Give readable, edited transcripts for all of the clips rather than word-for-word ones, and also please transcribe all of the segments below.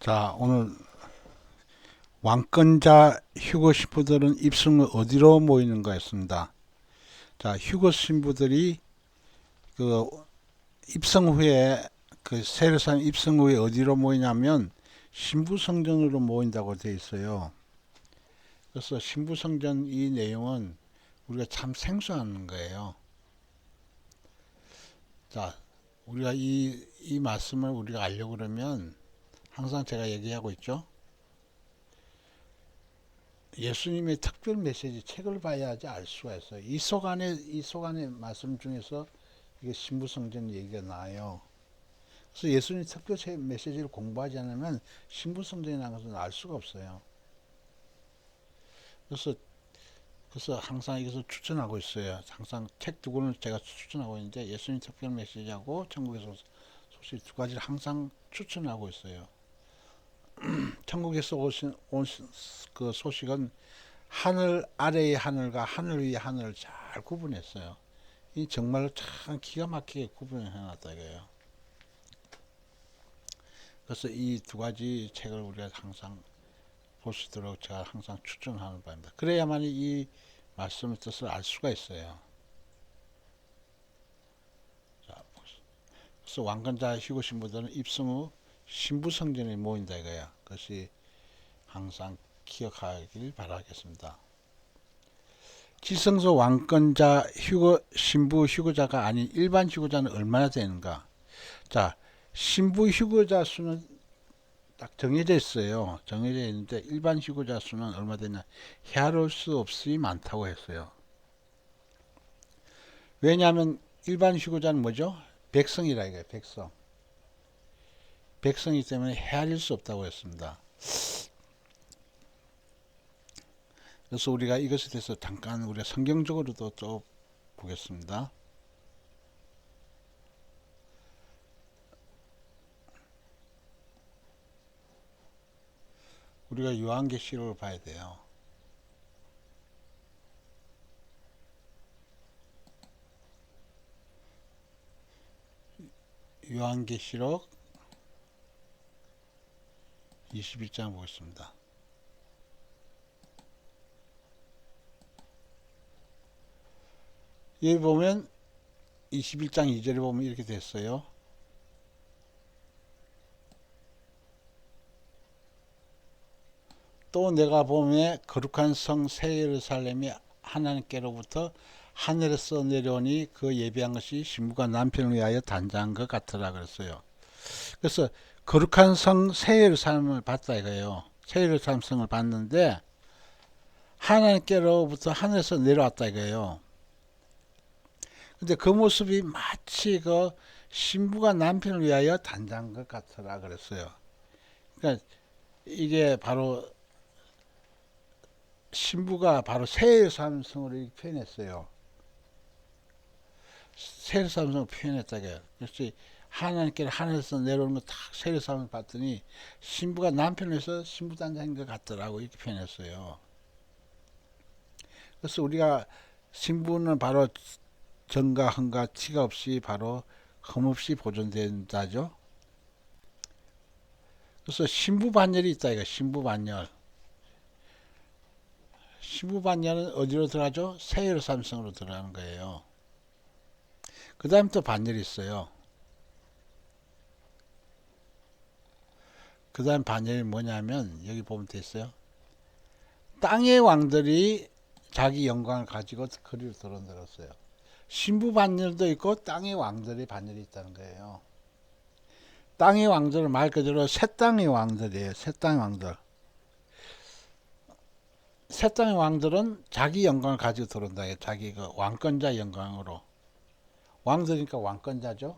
자, 오늘 왕권자 휴거 신부들은 입성 후 어디로 모이는가 했습니다. 자, 휴거 신부들이 그 입성 후에 세례산 입성 후에 어디로 모이냐면 신부성전으로 모인다고 되어 있어요. 그래서 신부성전 이 내용은 우리가 참 생소한 거예요. 자, 우리가 이 말씀을 우리가 알려고 그러면 항상 제가 얘기하고 있죠. 예수님의 특별 메시지 책을 봐야지 알 수가 있어요. 이 속안의 말씀 중에서 이게 신부성전 얘기가 나와요. 그래서 예수님 특별 메시지를 공부하지 않으면 신부성전이라는 것은 알 수가 없어요. 그래서 항상 이것을 추천하고 있어요. 항상 책 두 권을 제가 추천하고 있는데 예수님 특별 메시지하고 천국에서 소식 두 가지를 항상 추천하고 있어요. 천국에서 온 그 소식은 하늘 아래의 하늘과 하늘 위의 하늘을 잘 구분했어요. 이 정말로 참 기가 막히게 구분해 놨다 이거예요. 그래서 이 두 가지 책을 우리가 항상 볼 수 있도록 제가 항상 추천하는 바입니다. 그래야만 이 말씀의 뜻을 알 수가 있어요. 자, 그래서 왕건자 휴거 신부들은 입성 후 신부성전에 모인다 이거야. 그것이 항상 기억하길 바라겠습니다. 지성소 왕권자 휴거 신부 휴거자가 아닌 일반 휴거자는 얼마나 되는가? 자, 신부 휴거자 수는 딱 정해져 있어요. 정해져 있는데 일반 휴거자 수는 얼마 되냐? 헤아릴 수 없이 많다고 했어요. 왜냐하면 일반 휴거자는 뭐죠? 백성이라 이거예요. 백성. 백성이기 때문에 헤아릴 수 없다고 했습니다. 그래서 우리가 이것에 대해서 잠깐 우리가 성경적으로도 또 보겠습니다. 우리가 요한계시록을 봐야 돼요. 요한계시록 21장 보겠습니다. 여기 보면 21장 2절에 보면 이렇게 됐어요. 또 내가 보매 거룩한 성 새 예루살렘이 하나님께로부터 하늘에서 내려오니 그 예비한 것이 신부가 남편을 위하여 단장한 것 같으라 그랬어요. 그래서 거룩한 성 새 예루살렘을 봤다 이거예요. 새 예루살렘 성을 봤는데 하나님께로부터 하늘에서 내려왔다 이거예요. 근데 그 모습이 마치 그 신부가 남편을 위하여 단장한 것 같으라 그랬어요. 그러니까 이게 바로 신부가 바로 세례삼성으로 표현했어요. 세례삼성을 표현했다고요. 그래서 하나님께로 하늘에서 내려오는 거 딱 세례삼을 봤더니 신부가 남편에서 신부 단장인 것 같더라고 이렇게 표현했어요. 그래서 우리가 신부는 바로 정과 헌과 티가 없이 바로 흠없이 보존된다죠. 그래서 신부 반열이 있다 이거 신부 반열. 신부 반열은 어디로 들어가죠? 세례삼성으로 들어가는 거예요. 그 다음에 또 반열이 있어요. 그 다음 반열이 뭐냐면 여기 보면 돼 있어요. 땅의 왕들이 자기 영광을 가지고 거리로 들어들었어요. 신부 반열도 있고 땅의 왕들의 반열이 있다는 거예요. 땅의 왕들은 말 그대로 새 땅의 왕들이에요. 새 땅의 왕들. 새 땅의 왕들은 자기 영광을 가지고 들어온다. 자기 그 왕권자 영광으로. 왕들이니까 왕권자죠.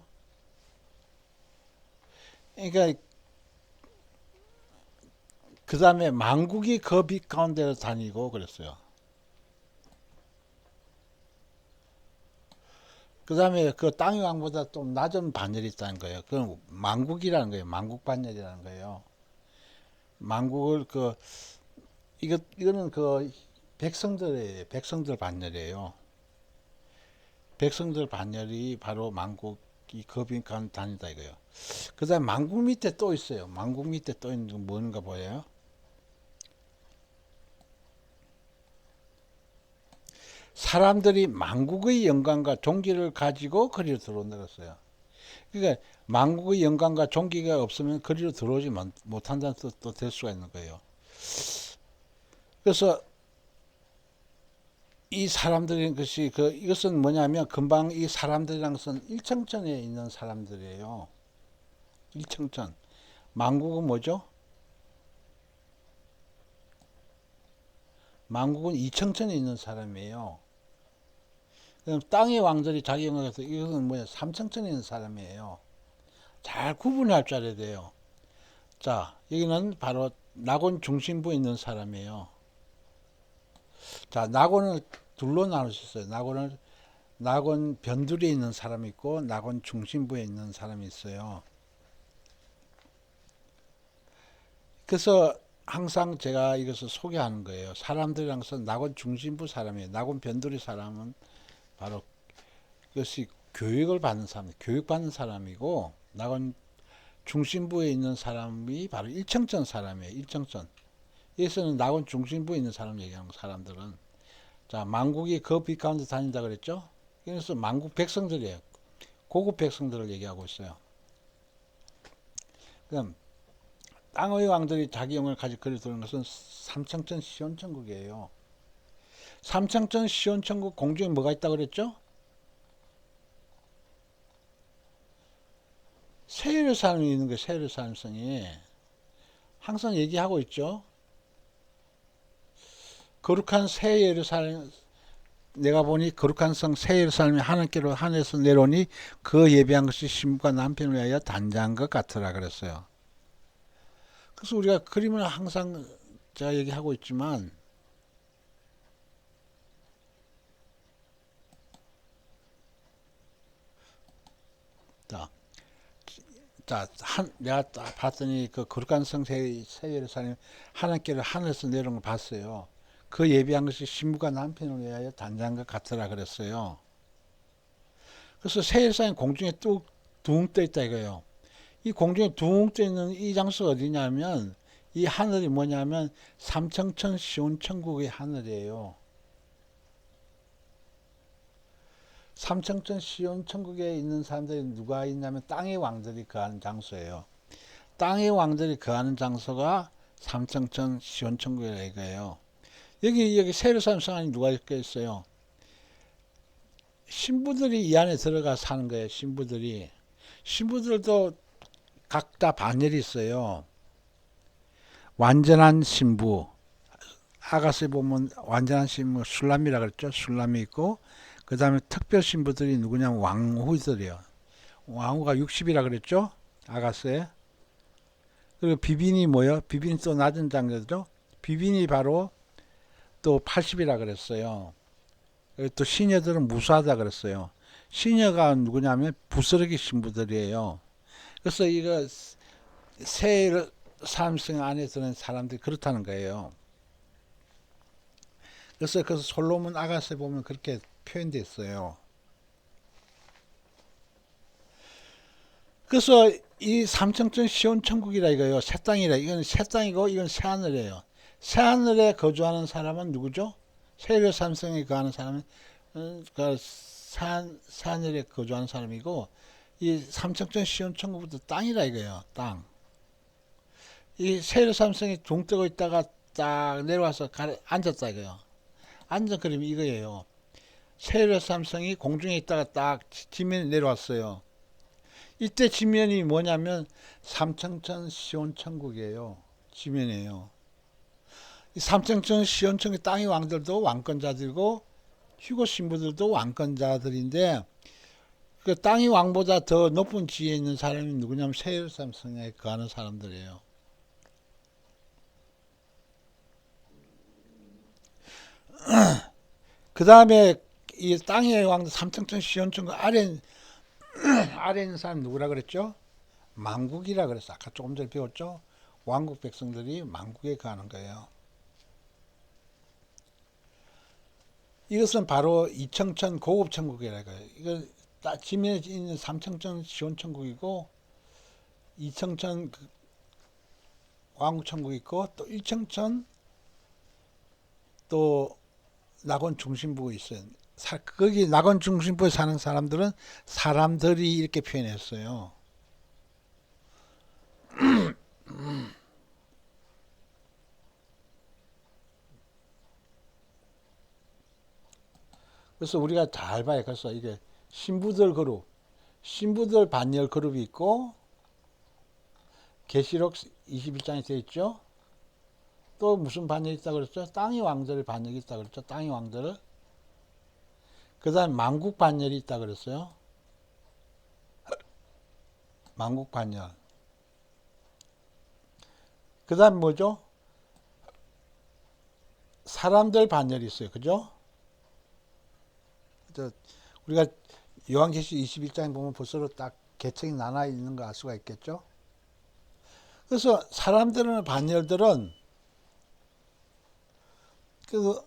그러니까 그 다음에 만국이 그 빛 가운데로 다니고 그랬어요. 그 다음에 그 땅의 왕보다 좀 낮은 반열이 있다는 거예요. 그건 만국이라는 거예요. 만국 반열이라는 거예요. 만국을 이거는 그 백성들의 백성들 반열이에요. 백성들 반열이 바로 만국 이 겁이 다니다 이거요. 그 다음 만국 밑에 또 있어요. 만국 밑에 또 있는 건 뭔가 보여요? 사람들이 만국의 영광과 종기를 가지고 거리로 들어온다 그랬어요. 그러니까 만국의 영광과 종기가 없으면 거리로 들어오지 못한다는 뜻도 될 수가 있는 거예요. 그래서 이 사람들인 것이 이것은 뭐냐면 금방 이 사람들이란 것은 일청천에 있는 사람들이에요. 일청천. 만국은 뭐죠? 만국은 이청천에 있는 사람이에요. 그럼 땅의 왕들이 작용을 해서 이것은 뭐야? 삼청천에 있는 사람이에요. 잘 구분할 줄 알아야 돼요. 자, 여기는 바로 낙원 중심부에 있는 사람이에요. 자, 낙원을 둘로 나눌 수 있어요. 낙원 변두리에 있는 사람이 있고 낙원 중심부에 있는 사람이 있어요. 그래서 항상 제가 이것을 소개하는 거예요. 사람들이랑 서 낙원 중심부 사람이에요. 낙원 변두리 사람은 바로 그것이 교육을 받는 사람, 교육받는 사람이고 낙원 중심부에 있는 사람이 바로 일청천 사람이에요. 일청천. 여기서는 낙원 중심부에 있는 사람 얘기하는 거, 사람들은. 자, 만국이 그 빛 가운데 다닌다 그랬죠? 그래서 만국 백성들이에요. 고급 백성들을 얘기하고 있어요. 그럼 땅의 왕들이 자기 영을 가지고 거리 도는 것은 삼청천 시온천국이에요. 삼청천 시온천국 공중에 뭐가 있다고 그랬죠? 세예루살렘이 있는 거예요. 세예루살렘성이. 항상 얘기하고 있죠. 거룩한 새 예루살렘, 내가 보니 거룩한 성 새 예루살렘이 하늘께로 하늘에서 내려오니 그 예비한 것이 신부가 남편을 위하여 단장한 것 같으라 그랬어요. 그래서 우리가 그림을 항상 제가 얘기하고 있지만 내가 딱 봤더니 그 거룩한 성 새 예루살렘 하늘께로 하늘에서 내려온 걸 봤어요. 그 예비한 것이 신부가 남편을 위하여 단장한 것 같으라 그랬어요. 그래서 새 예루살렘 공중에 뚝 둥 떠 있다 이거예요. 이 공중에 둥 떠 있는 이 장소가 어디냐면 이 하늘이 뭐냐면 삼청천 시온천국의 하늘이에요. 삼청천 시온천국에 있는 사람들이 누가 있냐면 땅의 왕들이 거하는 장소예요. 땅의 왕들이 거하는 장소가 삼청천 시온천국이라 이거예요. 여기 세르산 성 안에 누가 있겠어요? 신부들이 이 안에 들어가 사는 거예요. 신부들도 각자 반열이 있어요. 완전한 신부, 아가스에 보면 완전한 신부 술람이라 그랬죠. 술람이 있고 그 다음에 특별 신부들이 누구냐면 왕후들이요. 왕후가 60이라 그랬죠. 아가스에. 그리고 비빈이 뭐요? 비빈이 또 낮은 장르죠. 비빈이 바로 또 80이라 그랬어요. 또 시녀들은 무수하다 그랬어요. 시녀가 누구냐면 부스러기 신부들이에요. 그래서 이거 새 삼성 안에 드는 사람들이 그렇다는 거예요. 그래서 솔로몬 아가스에 보면 그렇게 표현되어 있어요. 그래서 이 삼청천 시온천국이라 이거요. 새 땅이라. 이건 새 땅이고 이건 새 하늘이에요. 새 하늘에 거주하는 사람은 누구죠? 세례 삼성에 거하는 사람은 그 하늘에 거주하는 사람이고 이 삼청천 시온천국부터 땅이라 이거예요. 땅. 이 세례 삼성이 둥 뜨고 있다가 딱 내려와서 앉았다 이거예요. 앉은 그림이 이거예요. 세례 삼성이 공중에 있다가 딱 지면에 내려왔어요. 이때 지면이 뭐냐면 삼청천 시온천국이에요. 지면이에요. 이 삼청천 시온천국 땅의 왕들도 왕권자들이고 휴거 신부들도 왕권자들인데 그 땅의 왕보다 더 높은 지위에 있는 사람이 누구냐면 세르산 성에 거하는 사람들이에요. 그 다음에 이 땅의 왕들 삼청천 시온천국 아래 있는 사람 누구라 그랬죠? 만국이라 그랬어. 아까 조금 전에 배웠죠? 왕국 백성들이 만국에 거하는 거예요. 이것은 바로 이청천 고급천국이라 해요. 이거 지면에 있는 삼청천 시온천국이고, 이청천 왕국천국이 있고, 또 일청천 또 낙원 중심부가 있어요. 거기 낙원 중심부에 사는 사람들은 사람들이 이렇게 표현했어요. 그래서 우리가 잘 봐야. 그래서 이게 신부들 그룹, 신부들 반열 그룹이 있고, 계시록 21장에 되어 있죠. 또 무슨 반열이 있다 그랬죠? 땅의 왕들 반열이 있다 그랬죠. 땅의 왕들. 그 다음 만국 반열이 있다 그랬어요. 만국 반열. 그 다음 뭐죠? 사람들 반열이 있어요. 그죠? 우리가 요한계시 21장에 보면 벌써 딱 계층이 나눠 있는 거 알 수가 있겠죠? 그래서 사람들은 반열들은 그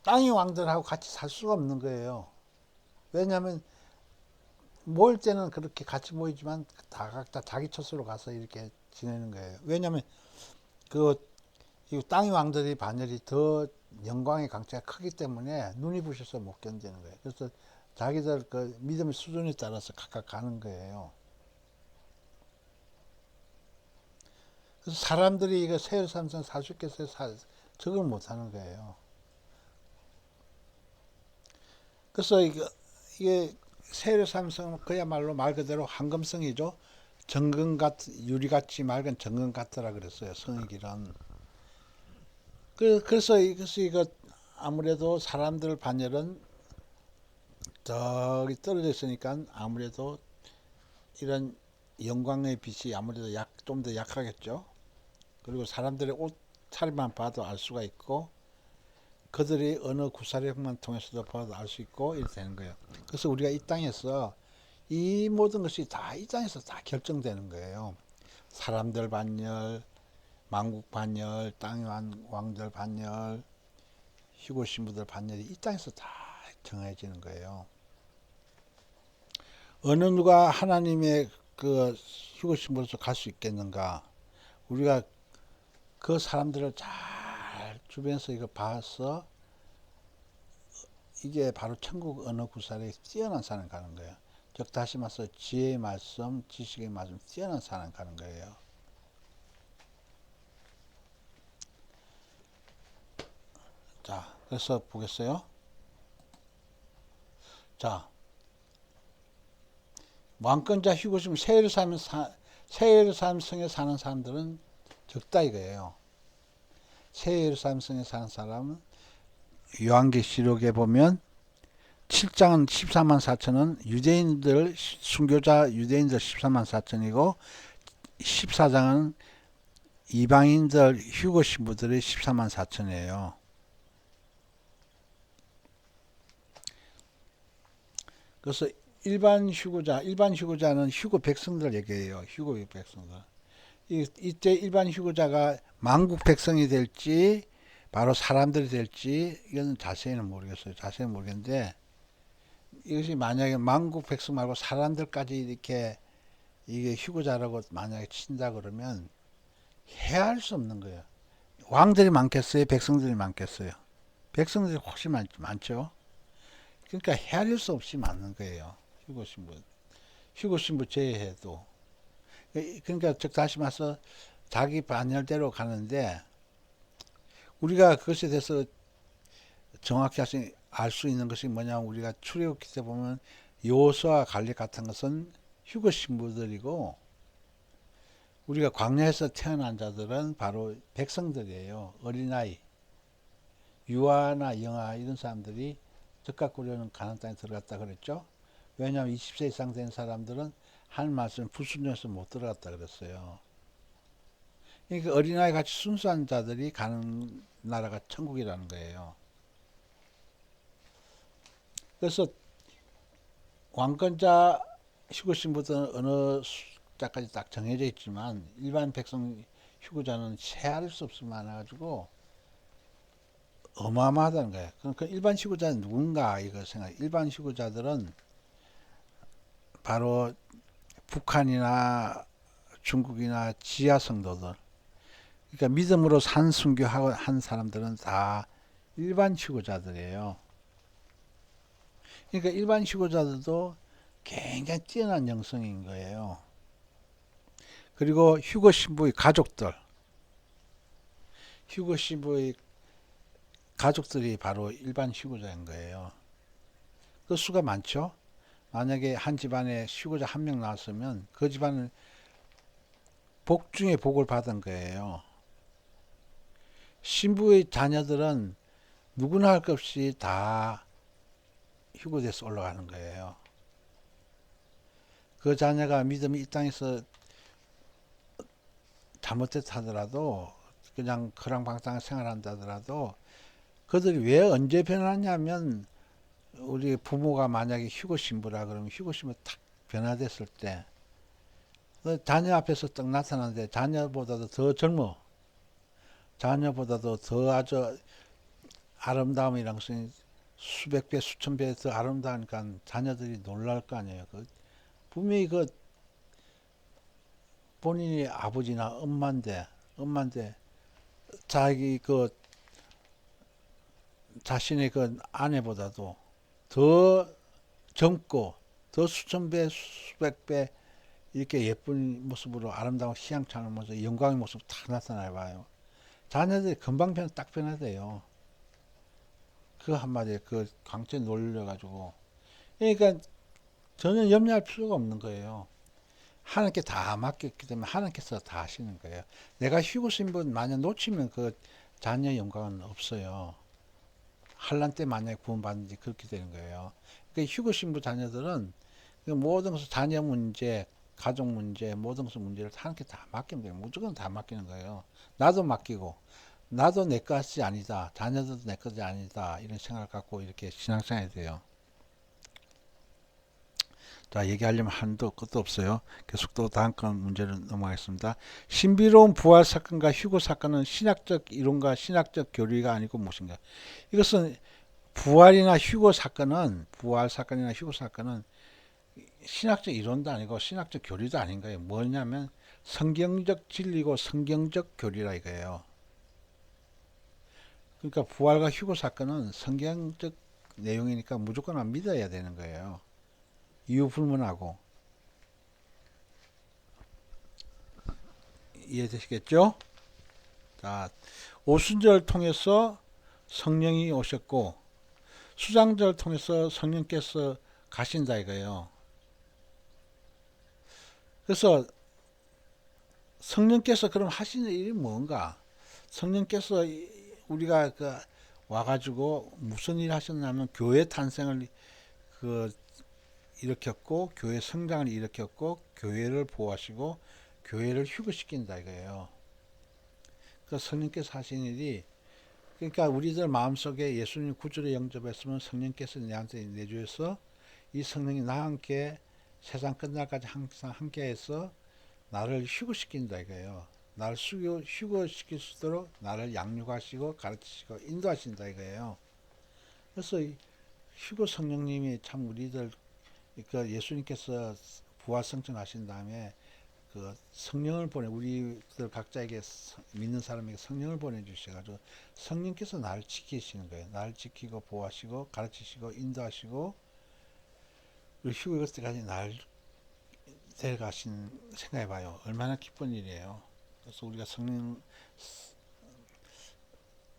땅의 왕들하고 같이 살 수가 없는 거예요. 왜냐하면 모일 때는 그렇게 같이 모이지만 다 각자 자기 처소로 가서 이렇게 지내는 거예요. 왜냐하면 그 땅의 왕들이 반열이 더 영광의 강체가 크기 때문에 눈이 부셔서 못 견디는 거예요. 그래서 자기들 그 믿음의 수준에 따라서 각각 가는 거예요. 그래서 사람들이 이거 세일 삼성 사수께서 적응을 못 하는 거예요. 그래서 이게 세일 삼성은 그야말로 말 그대로 황금성이죠. 유리같이 맑은 정금 같더라 그랬어요. 성의 길은. 그래서 이거 아무래도 사람들 반열은 저기 떨어져 있으니까 아무래도 이런 영광의 빛이 아무래도 좀 더 약하겠죠. 그리고 사람들의 옷 차림만 봐도 알 수가 있고, 그들이 어느 구사력만 통해서도 봐도 알 수 있고 이렇게 되는 거예요. 그래서 우리가 이 땅에서 이 모든 것이 다 이 땅에서 다 결정되는 거예요. 사람들 반열, 만국 반열, 땅의 왕들 반열, 휴고 신부들 반열이 이 땅에서 다 정해지는 거예요. 어느 누가 하나님의 그 휴고 신부로서 갈 수 있겠는가? 우리가 그 사람들을 잘 주변에서 이거 봐서 이게 바로 천국 어느 구사에 뛰어난 사람 가는 거예요. 즉 다시 말해서 지혜의 말씀, 지식의 말씀 뛰어난 사람 가는 거예요. 자, 그래서 보겠어요. 자, 왕권자 휴거심 세예루살렘 성에 사는 사람들은 적다 이거예요. 세예루살렘 성에 사는 사람은 요한계시록에 보면 7장은 14만 4천은 유대인들 순교자 유대인들 14만 4천이고 14장은 이방인들 휴거 신부들이 14만 4천이에요. 그래서 일반 휴거자는 휴거 백성들 얘기해요. 휴거 백성들. 이때 일반 휴거자가 만국 백성이 될지 바로 사람들이 될지 이건 자세히는 모르겠어요. 자세히는 모르겠는데 이것이 만약에 만국 백성 말고 사람들까지 이렇게 이게 휴거자라고 만약에 친다 그러면 헤아릴 수 없는 거예요. 왕들이 많겠어요? 백성들이 많겠어요? 백성들이 훨씬 많죠. 그러니까 헤아릴 수 없이 많는 거예요. 휴거신부 제외해도. 그러니까 즉 다시 말해서 자기 반열대로 가는데 우리가 그것에 대해서 정확히 알 수 있는 것이 뭐냐면 우리가 출애굽기 때 보면 여호수아 갈렙 같은 것은 휴거 신부들이고 우리가 광야에서 태어난 자들은 바로 백성들이에요. 어린아이, 유아나 영아 이런 사람들이 적각 구려는 가나안 땅에 들어갔다 그랬죠. 왜냐하면 20세 이상 된 사람들은 하나님 말씀 불순종해서 못 들어갔다 그랬어요. 그러니까 어린아이 같이 순수한 자들이 가는 나라가 천국이라는 거예요. 그래서 왕권자 휴거신부들은 어느 숫자까지 딱 정해져 있지만 일반 백성 휴거자는 헤아릴 수 없을 만해가지고 어마어마하다는 거예요. 그러니까 일반 시구자는 누군가 이거 생각. 일반 시구자들은 바로 북한이나 중국이나 지하 성도들. 그러니까 믿음으로 산 순교한 사람들은 다 일반 시구자들이에요. 그러니까 일반 시구자들도 굉장히 뛰어난 영성인 거예요. 그리고 휴거 신부의 가족들, 휴거 신부의 가족들이 바로 일반 시구자인 거예요. 그 수가 많죠. 만약에 한 집안에 시구자 한 명 나왔으면 그 집안은 복 중에 복을 받은 거예요. 신부의 자녀들은 누구나 할 것 없이 다 휴거돼서 올라가는 거예요. 그 자녀가 믿음이 이 땅에서 잘못됐다 하더라도 그냥 그랑방탕 생활한다 하더라도 그들이 왜 언제 변하냐면 우리 부모가 만약에 휴거 신부라 그러면 휴거 신부 탁 변화됐을 때 그 자녀 앞에서 딱 나타나는데 자녀보다도 더 젊어. 자녀보다도 더 아주 아름다움이란 것은 수백 배, 수천 배 더 아름다우니까 자녀들이 놀랄 거 아니에요. 분명히 본인이 아버지나 엄마인데 자기 자신의 아내보다도 더 젊고 더 수천 배, 수백 배 이렇게 예쁜 모습으로 아름다운 희양찬란 모습, 영광의 모습 다 나타나 봐요. 자녀들이 금방 딱 변화돼요. 그 한마디에 광채 놀려가지고. 그러니까 전혀 염려할 필요가 없는 거예요. 하나님께 다 맡겼기 때문에 하나님께서 다 하시는 거예요. 내가 휴고 신분 만약 놓치면 자녀의 영광은 없어요. 환란 때 만약에 구원받는지 그렇게 되는 거예요. 그러니까 휴거 신부 자녀들은 모든 것을 자녀 문제, 가족 문제, 모든 것을 문제를 하나님께 다 맡기면 돼요. 무조건 다 맡기는 거예요. 나도 맡기고, 나도 내 것이 아니다. 자녀들도 내 것이 아니다. 이런 생각을 갖고 이렇게 신앙생활이 돼요. 자, 얘기하려면 한도 끝도 없어요. 계속 또 다음 건 문제를 넘어가겠습니다. 신비로운 부활 사건과 휴거 사건은 신학적 이론과 신학적 교리가 아니고 무엇인가? 이것은 부활이나 휴거 사건은 부활 사건이나 휴거 사건은 신학적 이론도 아니고 신학적 교리도 아닌 거예요. 뭐냐면 성경적 진리고 성경적 교리라 이거예요. 그러니까 부활과 휴거 사건은 성경적 내용이니까 무조건 안 믿어야 되는 거예요. 이유 불문하고. 이해되시겠죠? 자, 오순절을 통해서 성령이 오셨고 수장절을 통해서 성령께서 가신다 이거예요. 그래서 성령께서 그럼 하시는 일이 뭔가? 성령께서 우리가 와가지고 무슨 일 하셨냐면 교회 탄생을 일으켰고 교회 성장을 일으켰고 교회를 보호하시고 교회를 휴거시킨다 이거예요. 그 성령께서 하신 일이 그러니까 우리들 마음속에 예수님 구주로 영접했으면 성령께서 내한테 내주셔서 이 성령이 나와 함께 세상 끝날까지 항상 함께해서 나를 휴거시킨다 이거예요. 나를 휴거시킬 수 있도록 나를 양육하시고 가르치시고 인도하신다 이거예요. 그래서 휴거 성령님이 참 우리들 예수님께서 부활 성천하신 다음에 성령을 우리들 각자에게 믿는 사람에게 성령을 보내주셔가지고 성령께서 나를 지키시는 거예요. 나를 지키고 보호하시고 가르치시고 인도하시고 그리고 휴거 때까지 나를 데려가신 생각해봐요. 얼마나 기쁜 일이에요. 그래서 우리가 성령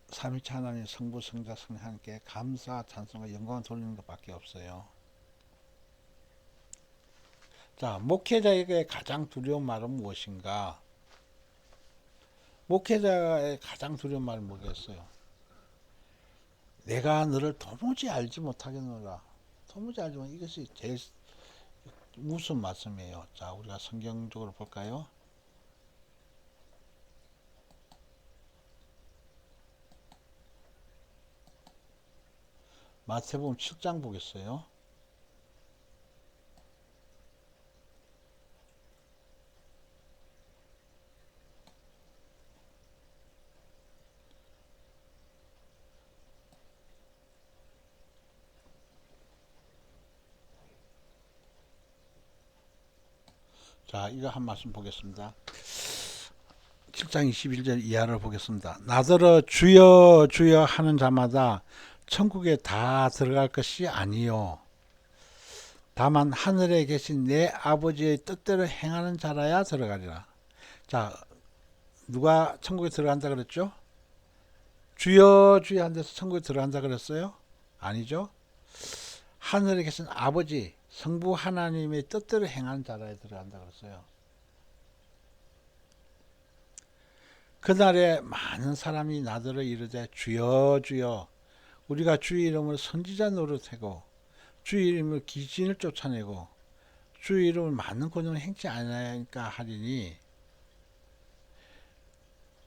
삼위차 하나님 성부 성자 성령 하나님께 감사 찬송과 영광을 돌리는 것밖에 없어요. 자, 목회자에게 가장 두려운 말은 무엇인가? 목회자의 가장 두려운 말은 뭐겠어요? 내가 너를 도무지 알지 못하겠노라. 도무지 알지 못. 이것이 제일 무슨 말씀이에요? 자, 우리가 성경적으로 볼까요? 마태복음 7장 보겠어요. 자, 이거 한 말씀 보겠습니다. 7장 21절 이하를 보겠습니다. 나더러 주여 주여 하는 자마다 천국에 다 들어갈 것이 아니요 다만 하늘에 계신 내 아버지의 뜻대로 행하는 자라야 들어가리라. 자, 누가 천국에 들어간다 그랬죠? 주여 주여 한 데서 천국에 들어간다 그랬어요? 아니죠. 하늘에 계신 아버지 성부 하나님의 뜻대로 행하는 자라에 들어간다 그랬어요. 그날에 많은 사람이 나더러 이르되 주여 주여 우리가 주의 이름으로 선지자 노릇하고 주의 이름으로 귀신을 쫓아내고 주의 이름을 많은 권능을 행치 아니하니까 하리니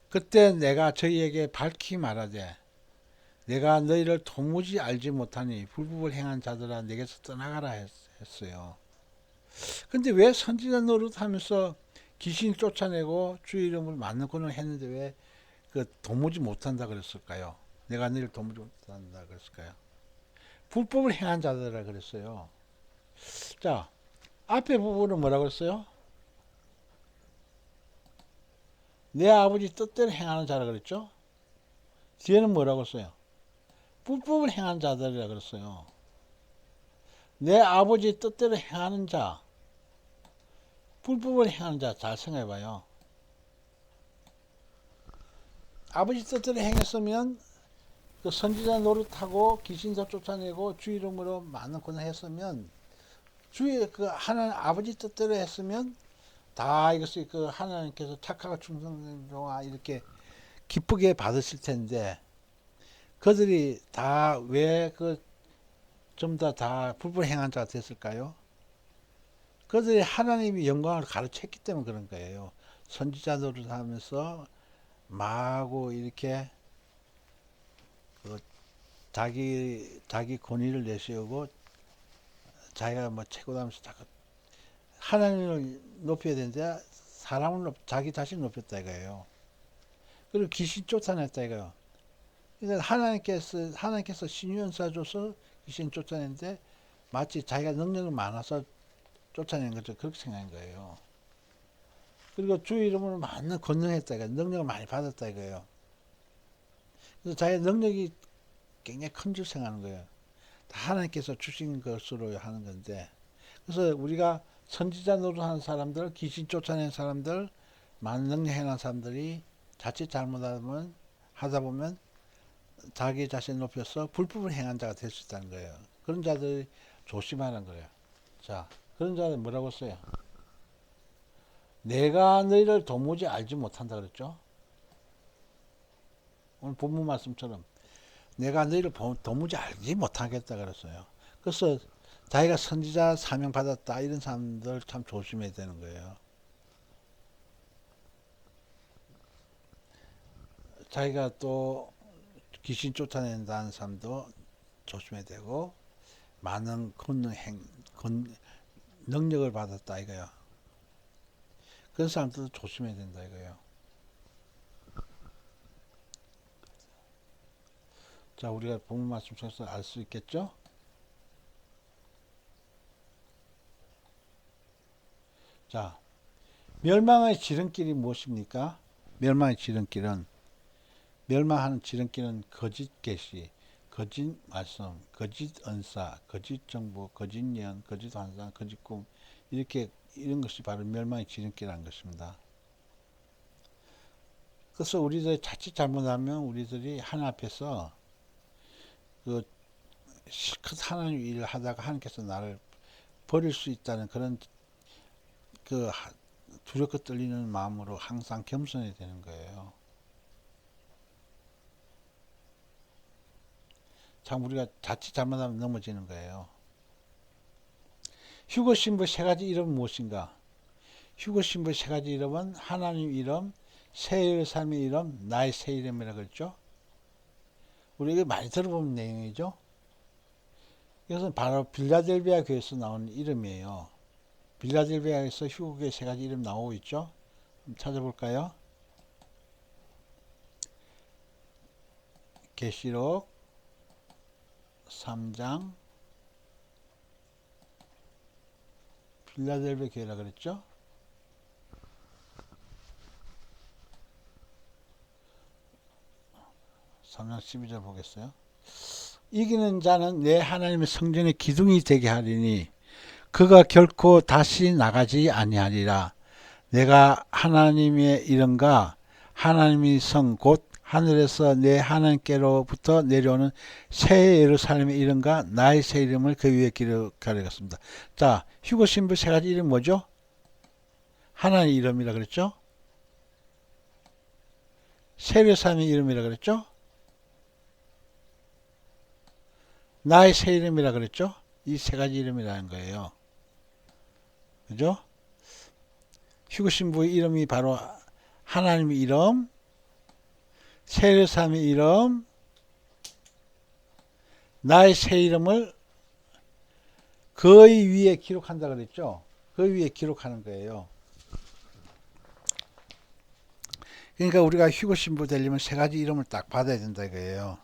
그때 내가 저희에게 밝히 말하되 내가 너희를 도무지 알지 못하니 불법을 행한 자들아 내게서 떠나가라 했어요. 근데 왜 선지자 노릇하면서 귀신 쫓아내고 주의 이름을 많은 권능을 했는데 왜 그 도무지 못한다 그랬을까요? 내가 너희를 도무지 못한다 그랬을까요? 불법을 행한 자들이라 그랬어요. 자, 앞에 부분은 뭐라고 그랬어요? 내 아버지 뜻대로 행하는 자라 그랬죠? 뒤에는 뭐라고 했어요? 불법을 행한 자들이라 그랬어요. 내 아버지 뜻대로 행하는 자, 불법을 행하는 자, 잘 생각해봐요. 아버지 뜻대로 행했으면 그 선지자 노릇하고 귀신도 쫓아내고 주 이름으로 많은 권을 했으면 주의 그 하나님 아버지 뜻대로 했으면 다 이것이 그 하나님께서 착하고 충성된 종아 이렇게 기쁘게 받으실 텐데 그들이 다 왜 그 좀 다 불법 행한 자가 됐을까요? 그들이 하나님의 영광을 가르쳤기 때문에 그런 거예요. 선지자 노릇하면서 마구 이렇게 그 자기 권위를 내세우고 자기가 뭐 최고다면서 하나님을 높여야 되는데 사람을 자기 자신을 높였다 이거예요. 그리고 귀신 쫓아냈다 이거예요. 그러니까 하나님께서 신유연사 줘서 귀신 쫓아냈는데 마치 자기가 능력이 많아서 쫓아낸 거죠. 그렇게 생각한 거예요. 그리고 주 이름으로 많은 권능했다 이거예요. 능력을 많이 받았다 이거예요. 그래서 자기 능력이 굉장히 큰 줄 생각하는 거예요. 다 하나님께서 주신 것으로 하는 건데 그래서 우리가 선지자 노릇하는 사람들, 귀신 쫓아낸 사람들, 많은 능력 행한 사람들이 자칫 잘못하면 하다 보면 자기 자신을 높여서 불법을 행한 자가 될 수 있다는 거예요. 그런 자들이 조심하는 거예요. 자, 그런 자들 뭐라고 써요? 내가 너희를 도무지 알지 못한다 그랬죠? 오늘 본문 말씀처럼 내가 너희를 도무지 알지 못하겠다 그랬어요. 그래서 자기가 선지자 사명 받았다 이런 사람들 참 조심해야 되는 거예요. 자기가 또 귀신 쫓아낸다는 사람도 조심해야 되고 많은 능력을 받았다 이거요. 그런 사람들도 조심해야 된다 이거요. 자, 우리가 본문 말씀 속에서 알 수 있겠죠? 자, 멸망의 지름길이 무엇입니까? 멸망의 지름길은 멸망하는 지름길은 거짓 계시, 거짓 말씀, 거짓 언사, 거짓 정보, 거짓 예언, 거짓 환상, 거짓 꿈 이렇게 이런 것이 바로 멸망의 지름길이라는 것입니다. 그래서 우리들이 자칫 잘못하면 우리들이 하나님 앞에서 그 실컷 하나님 일을 하다가 하나님께서 나를 버릴 수 있다는 그런 그 두렵고 떨리는 마음으로 항상 겸손해야 되는 거예요. 참 우리가 자칫 잘못하면 넘어지는 거예요. 휴거 신부의 세 가지 이름은 무엇인가? 휴거 신부의 세 가지 이름은 하나님 이름, 새 삶의 이름, 나의 새 이름이라고 그랬죠. 우리가 많이 들어본 내용이죠. 이것은 바로 빌라델비아 교회에서 나온 이름이에요. 빌라델비아에서 휴거의 세 가지 이름 나오고 있죠. 찾아볼까요? 계시록 3장 빌라델비아 교회라 그랬죠. 3장 12절 보겠어요. 이기는 자는 내 하나님의 성전의 기둥이 되게 하리니 그가 결코 다시 나가지 아니하리라. 내가 하나님의 이름과 하나님의 성 곧 하늘에서 내 하나님께로부터 내려오는 새 예루살렘의 이름과 나의 새 이름을 그 위에 기록하겠습니다. 자, 휴거 신부 세 가지 이름 뭐죠? 하나님의 이름이라 그랬죠? 새 예루살렘의 이름이라 그랬죠? 나의 새 이름이라 그랬죠? 이 세 가지 이름이라는 거예요. 그죠? 휴거 신부의 이름이 바로 하나님의 이름, 새 예루살렘의 이름, 나의 새 이름을 거의 위에 기록한다 그랬죠? 그 위에 기록하는 거예요. 그러니까 우리가 휴거 신부 되려면 세 가지 이름을 딱 받아야 된다 이거예요.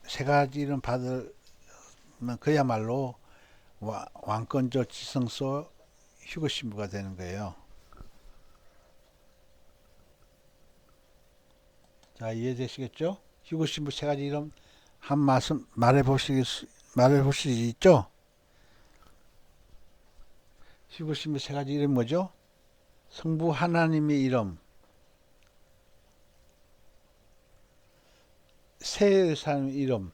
세 가지 이름 받으면 그야말로 왕권적 지성소 휴거 신부가 되는 거예요. 자, 이해되시겠죠? 휴거 신부 세 가지 이름 한 말씀 말해 보시겠죠? 휴거 신부 세 가지 이름 뭐죠? 성부 하나님의 이름, 새 예루살렘의 이름,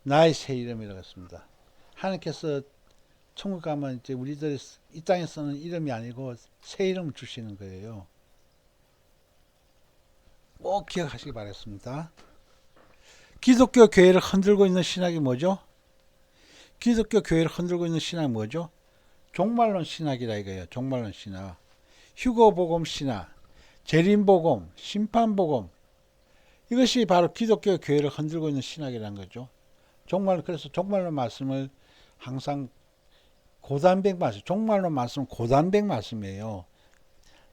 나의 새 이름이라고 했습니다. 하나님께서 천국 가면 이제 우리들 이 땅에 쓰는 이름이 아니고 새 이름을 주시는 거예요. 꼭 기억하시기 바랍니다. 기독교 교회를 흔들고 있는 신학이 뭐죠? 기독교 교회를 흔들고 있는 신학이 뭐죠? 종말론 신학이라 이거예요. 종말론 신학. 휴거복음 신학, 재림복음, 심판복음, 이것이 바로 기독교 교회를 흔들고 있는 신학이라는 거죠. 그래서 종말론 말씀을 항상 고단백 말씀, 종말론 말씀은 고단백 말씀이에요.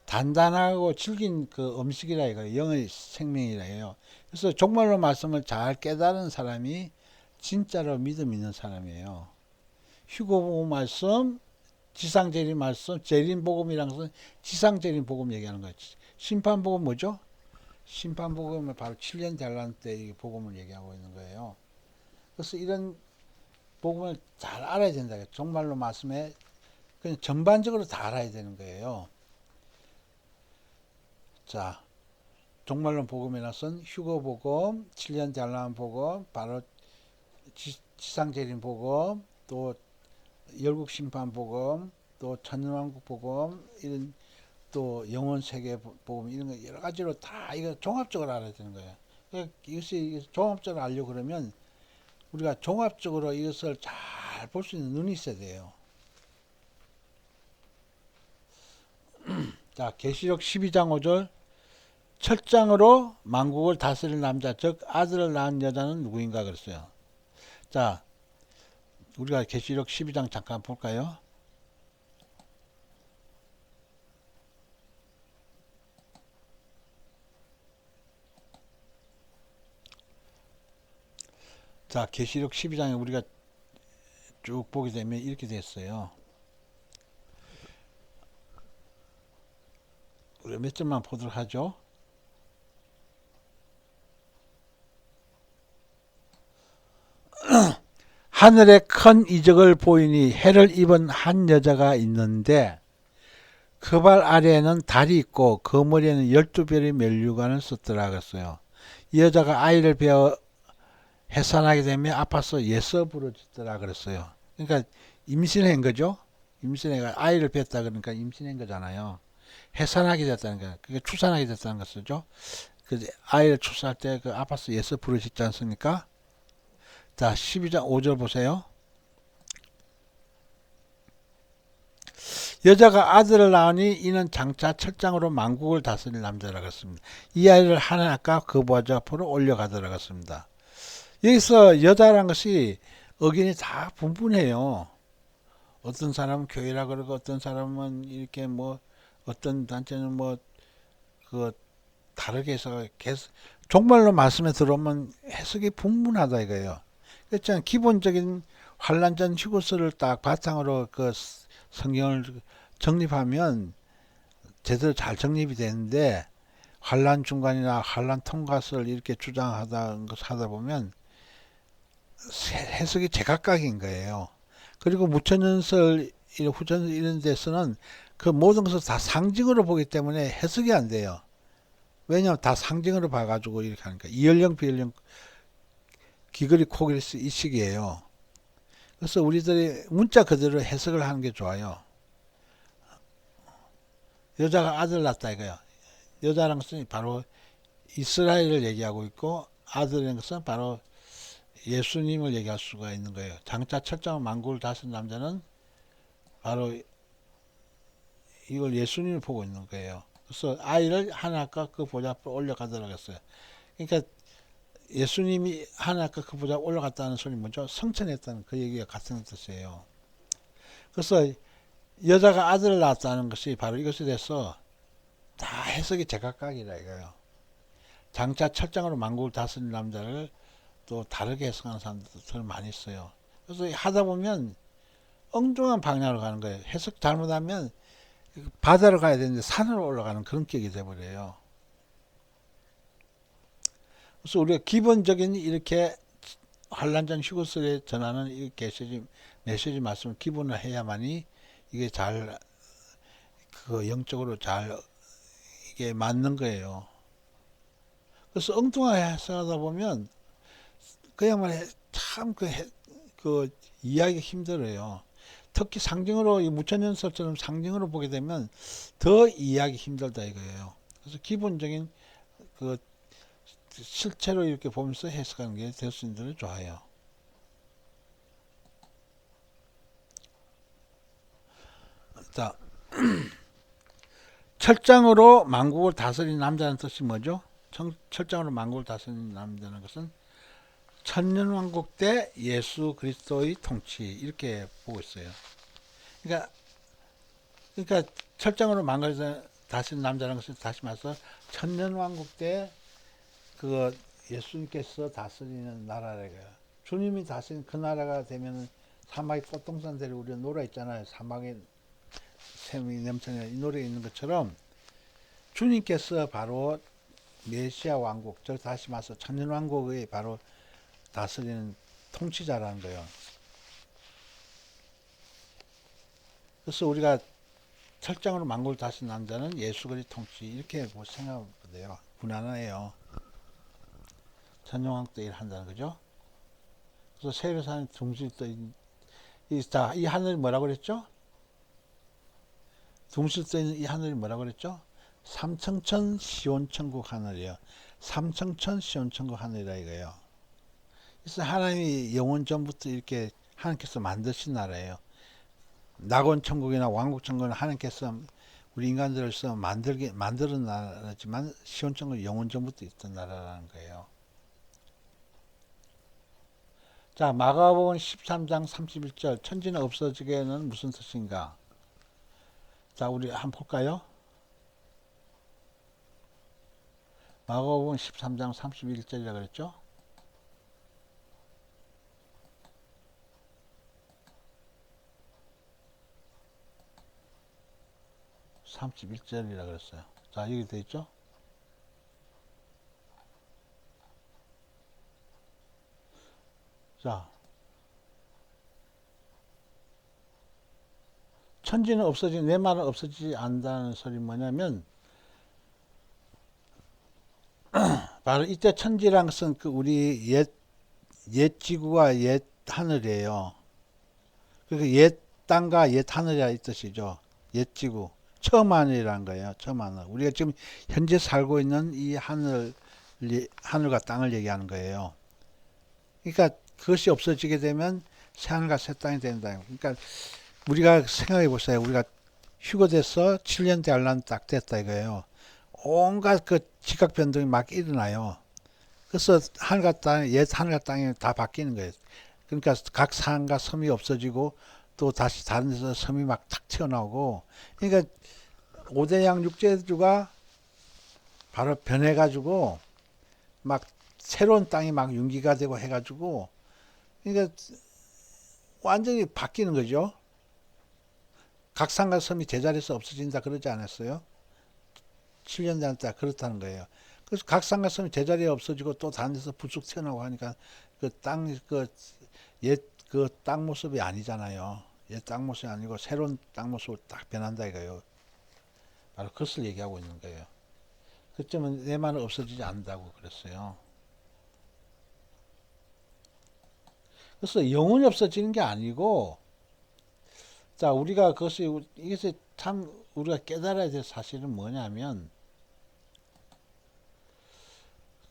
단단하고 질긴 그 음식이라 이거예요. 영의 생명이라 해요. 그래서 종말론 말씀을 잘 깨달은 사람이 진짜로 믿음 있는 사람이에요. 휴거복음 말씀, 지상재림 말씀, 재림복음이라는 것은 지상재림복음 얘기하는 거예요. 심판복음 뭐죠? 심판복음은 바로 7년 대환란 때 이 복음을 얘기하고 있는 거예요. 그래서 이런 복음을 잘 알아야 된다. 종말론 말씀에 그냥 전반적으로 다 알아야 되는 거예요. 자, 종말론 복음이라서는 휴거복음, 7년 대환란 복음, 바로 지상재림 복음, 또 열국심판 복음, 또 천년왕국 복음, 이런 또 영혼세계 복음, 이런 거 여러 가지로 다 이거 종합적으로 알아야 되는 거예요. 그러니까 이것이 종합적으로 알려고 그러면 우리가 종합적으로 이것을 잘 볼 수 있는 눈이 있어야 돼요. 자, 계시록 12장 5절. 철장으로 만국을 다스릴 남자, 즉 아들을 낳은 여자는 누구인가 그랬어요. 자, 우리가 계시록 12장 잠깐 볼까요? 자, 계시록 12장에 우리가 쭉 보게 되면 이렇게 됐어요. 우리 몇 점만 보도록 하죠. 하늘에 큰 이적을 보이니 해를 입은 한 여자가 있는데 그 발 아래에는 달이 있고 그 머리에는 12별의 면류관을 썼더라 그랬어요. 이 여자가 아이를 베어 해산하게 되면 아파서 예서 부르짖더라 그랬어요. 그러니까 임신한 거죠. 임신해가 아이를 뱄다 그러니까 임신한 거잖아요. 해산하게 됐다는 거야. 그게 출산하게 됐다는 것이죠. 그 아이를 출산할 때 그 아파서 예서 부르짖지 않습니까? 자, 12장 5절 보세요. 여자가 아들을 낳으니 이는 장차 철장으로 만국을 다스릴 남자라고 했습니다. 이 아이를 하나님 아까 그 보좌 앞으로 올려가더라고 했습니다. 여기서 여자라는 것이 의견이 다 분분해요. 어떤 사람은 교회라 그러고 어떤 사람은 이렇게 뭐 어떤 단체는 뭐 그 다르게 해서 종말로 말씀에 들어오면 해석이 분분하다 이거예요. 그렇잖아요. 기본적인 환란 휴거서를 딱 바탕으로 그 성경을 정립하면 제대로 잘 정립이 되는데 환란 중간이나 환란 통과설 이렇게 하다 보면 해석이 제각각인 거예요. 그리고 무천연설, 후천설 이런 데서는 그 모든 것을 다 상징으로 보기 때문에 해석이 안 돼요. 왜냐하면 다 상징으로 봐가지고 이렇게 하니까 이연령 비연령 귀걸이 코길스 이 식이에요. 그래서 우리들이 문자 그대로 해석을 하는 게 좋아요. 여자가 아들 낳았다 이거요. 여자라는 것은 바로 이스라엘을 얘기하고 있고 아들이라는 것은 바로 예수님을 얘기할 수가 있는 거예요. 장차 철장을 만국을 다스린 남자는 바로 이걸 예수님을 보고 있는 거예요. 그래서 아이를 하나님과 그 보좌 앞으로 올려가더라고 했어요. 그러니까 예수님이 하나님과 그 보좌 올라갔다는 소리 뭐죠? 성천했다는 그 얘기가 같은 뜻이에요. 그래서 여자가 아들을 낳았다는 것이 바로 이것에 대해서 다 해석이 제각각이라 이거예요. 장차 철장으로 만국을 다스린 남자를 또 다르게 해석하는 사람들도 더 많이 있어요. 그래서 하다 보면 엉뚱한 방향으로 가는 거예요. 해석 잘못하면 바다로 가야 되는데 산으로 올라가는 그런 격이 돼버려요. 그래서 우리가 기본적인 이렇게 환란전 휴거설에 전하는 이 메시지 말씀을 기본으로 해야만이 이게 잘, 그 영적으로 잘 이게 맞는 거예요. 그래서 엉뚱하게 해석하다 보면 그야말로 참 그 이해하기 힘들어요. 특히 상징으로, 이 무천연설처럼 상징으로 보게 되면 더 이해하기 힘들다 이거예요. 그래서 기본적인 그 실체로 이렇게 보면서 해석하는 게 대수님들은 좋아요. 자, 철장으로 만국을 다스린 남자는 뜻이 뭐죠? 철장으로 만국을 다스린 남자는 것은 천년왕국 때 예수 그리스도의 통치 이렇게 보고 있어요. 그러니까 철장으로 만국을 다스린 남자는 것은 다시 말해서 천년왕국 때 그 예수님께서 다스리는 나라래요. 주님이 다스린 그 나라가 되면 사막의 꽃동산 대로 우리가 노래 있잖아요. 사막에 샘이 넘치는 이 노래에 있는 것처럼 주님께서 바로 메시아 왕국, 즉 다시 말해서 천년왕국의 바로 다스리는 통치자라는 거예요. 그래서 우리가 철장으로 만국을 다스린 남자는 예수 그리스도 통치 이렇게 생각하면 돼요. 무난해요. 천년왕국 때 일한다는 거죠. 그래서 세례 사는 둥실떠 이 하늘이 뭐라고 그랬죠? 둥실떠 있는 이 하늘이 뭐라고 그랬죠? 삼청천 시온천국 하늘이에요. 삼청천 시온천국 하늘이라 이거예요. 그래서 하나님이 영원 전부터 이렇게 하나님께서 만드신 나라예요. 낙원천국이나 왕국천국은 하나님께서 우리 인간들을 만드는 나라지만 시온천국은 영원 전부터 있던 나라라는 거예요. 자, 마가복음 13장 31절 천지는 없어지게는 무슨 뜻인가? 자, 우리 한번 볼까요? 마가복음 13장 31절이라고 그랬죠? (31절이라) 그랬어요. 자, 여기 돼 있죠? 자, 천지는 없어지고 내 말은 없어지지 않는다는 소리 뭐냐면 바로 이때 천지란 것은 그 우리 옛 지구와 옛 하늘이에요. 그러니까 옛 땅과 옛 하늘이라 이 뜻이죠. 옛 지구. 처음 하늘이라는 거예요. 처음 하늘. 우리가 지금 현재 살고 있는 이 하늘과 땅을 얘기하는 거예요. 그러니까 그것이 없어지게 되면 새 하늘과 새 땅이 된다. 그러니까 우리가 생각해 보세요. 우리가 휴거돼서 7년 대환란 딱 됐다 이거예요. 온갖 그 지각 변동이 막 일어나요. 그래서 하늘과 땅, 옛 하늘과 땅이 다 바뀌는 거예요. 그러니까 각 산과 섬이 없어지고 또 다시 다른 데서 섬이 막 탁 튀어나오고, 그러니까 5대양 6제주가 바로 변해가지고 막 새로운 땅이 막 융기가 되고 해가지고, 그러니까 완전히 바뀌는 거죠. 각 산과 섬이 제자리에서 없어진다 그러지 않았어요? 7년 다녔다 그렇다는 거예요. 그래서 각 상가성이 제자리에 없어지고 또 다른 데서 불쑥 튀어나오고 하니까 그 땅 그 옛 그 땅 모습이 아니잖아요. 옛 땅 모습이 아니고 새로운 땅 모습으로 딱 변한다 이거예요. 바로 그것을 얘기하고 있는 거예요. 그쯤은 내 말은 없어지지 않는다고 그랬어요. 그래서 영혼이 없어지는 게 아니고, 자, 우리가 이것이 참 우리가 깨달아야 될 사실은 뭐냐면,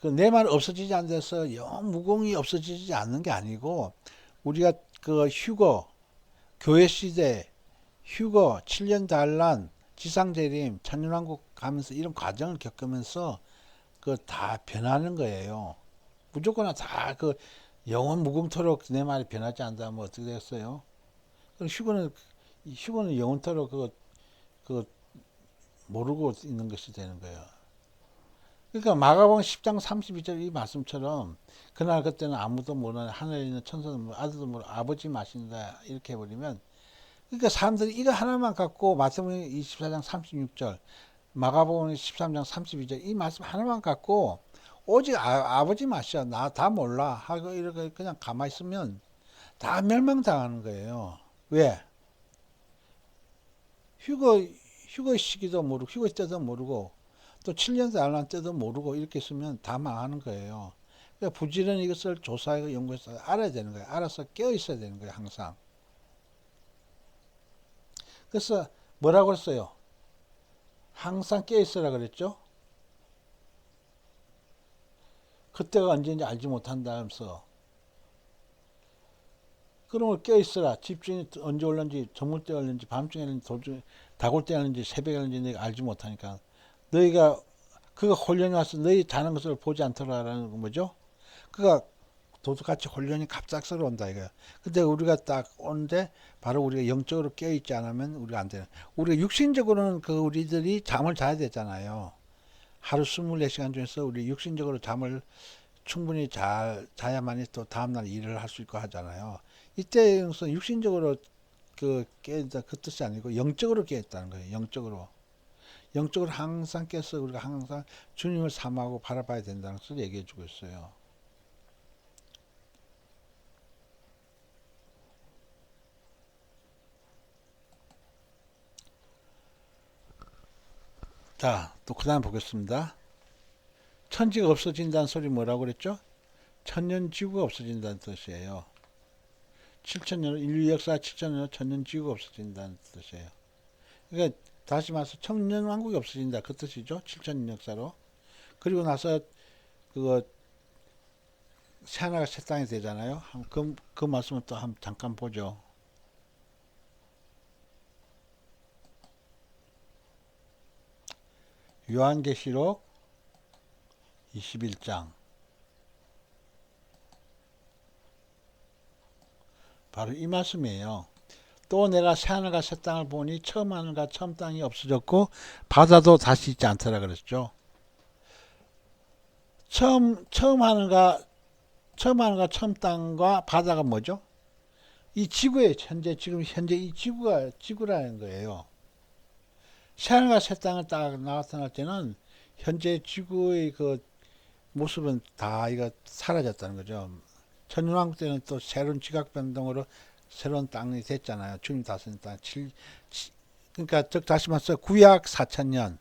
그 내 말 없어지지 않는 데서 영 무공이 없어지지 않는 게 아니고, 우리가 그 휴거, 교회 시대, 휴거, 7년 단란, 지상재림, 천년왕국 가면서 이런 과정을 겪으면서 그 다 변하는 거예요. 무조건 다 그 영원 무궁토록 내 말이 변하지 않다면 어떻게 됐어요? 휴거는 영원토록 그 모르고 있는 것이 되는 거예요. 그러니까 마가복음 10장 32절 이 말씀처럼 그날 그때는 아무도 모르는 하늘에 있는 천사도 모르고 아들도 모르고 아버지 마신다 이렇게 해버리면, 그러니까 사람들이 이거 하나만 갖고 마태복음 24장 36절 마가복음 13장 32절 이 말씀 하나만 갖고 오직 아버지 맛이야 나 다 몰라 하고 이렇게 그냥 가만히 있으면 다 멸망당하는 거예요. 왜? 휴거 시기도 모르고 휴거 때도 모르고 또 7년 달란 때도 모르고 이렇게 있으면 다 망하는 거예요. 그러니까 부지런히 이것을 조사하고 연구해서 알아야 되는 거예요. 알아서 깨어 있어야 되는 거예요. 항상. 그래서 뭐라고 했어요? 항상 깨어 있으라 그랬죠. 그때가 언제인지 알지 못한다면서. 그러면 깨어 있으라. 집중이 언제 올는지 저물 때 올는지 밤중에 올는지 도중에 다골 때 올는지 새벽에 올는지 내가 알지 못하니까 너희가 그가 혼련이 와서 너희 자는 것을 보지 않도록 하라는 거죠. 그가 도둑같이 혼련이 갑작스러워 온다 이거야. 근데 우리가 딱 오는데 바로 우리가 영적으로 깨어 있지 않으면 우리가 안 되는. 우리가 육신적으로는 그 우리들이 잠을 자야 되잖아요. 하루 24시간 중에서 우리 육신적으로 잠을 충분히 잘 자야만이 또 다음날 일을 할 수 있고 하잖아요. 이때 우선 육신적으로 그 깨다 그 뜻이 아니고 영적으로 깨있다는 거예요. 영적으로 항상 깨서 우리가 항상 주님을 삼하고 바라봐야 된다는 것을 얘기해 주고 있어요. 자, 또 그 다음 보겠습니다. 천지가 없어진다는 소리 뭐라고 그랬죠? 천년지구가 없어진다는 뜻이에요. 7천년, 인류 역사 7천년, 천년지구가 없어진다는 뜻이에요. 그러니까 다시 말해서 천년왕국이 없어진다 그 뜻이죠. 7천년 역사로. 그리고 나서 그거 새하나가 새 땅이 되잖아요. 그 말씀을 또 잠깐 보죠. 요한계시록 21장 바로 이 말씀이에요. 또 내가 새하늘과 새 땅을 보니 처음 하늘과 처음 땅이 없어졌고 바다도 다시 있지 않더라 그랬죠. 처음 하늘과 처음 땅과 바다가 뭐죠? 이 지구에 지금 현재 이 지구라는 거예요. 새하늘과 새 땅을 딱 나타날 때는 현재 지구의 그 모습은 다 이거 사라졌다는 거죠. 천년왕국 때는 또 새로운 지각 변동으로 새로운 땅이 됐잖아요. 주님 다스린 땅. 그러니까 즉 다시 말해서 구약 4천년,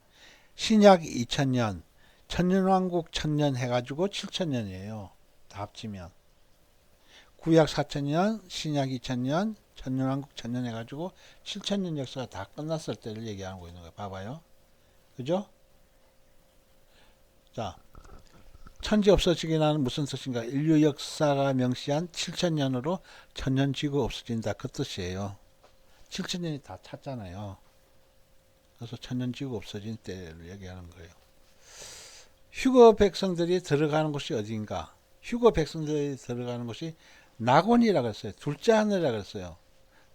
신약 2000년, 천년왕국 1000년 해가지고 7000년이에요. 다 합치면. 구약 4000년, 신약 2000년, 천년왕국 1000년 해가지고 7000년 역사가 다 끝났을 때를 얘기하고 있는 거예요. 봐봐요. 그죠? 자, 천지 없어지기는 무슨 뜻인가? 인류 역사가 명시한 7000년으로 천년지구 없어진다. 그 뜻이에요. 7000년이 다 찼잖아요. 그래서 천년지구 없어진 때를 얘기하는 거예요. 휴거 백성들이 들어가는 곳이 어디인가? 휴거 백성들이 들어가는 곳이 낙원이라고 했어요. 둘째 하늘이라고 했어요.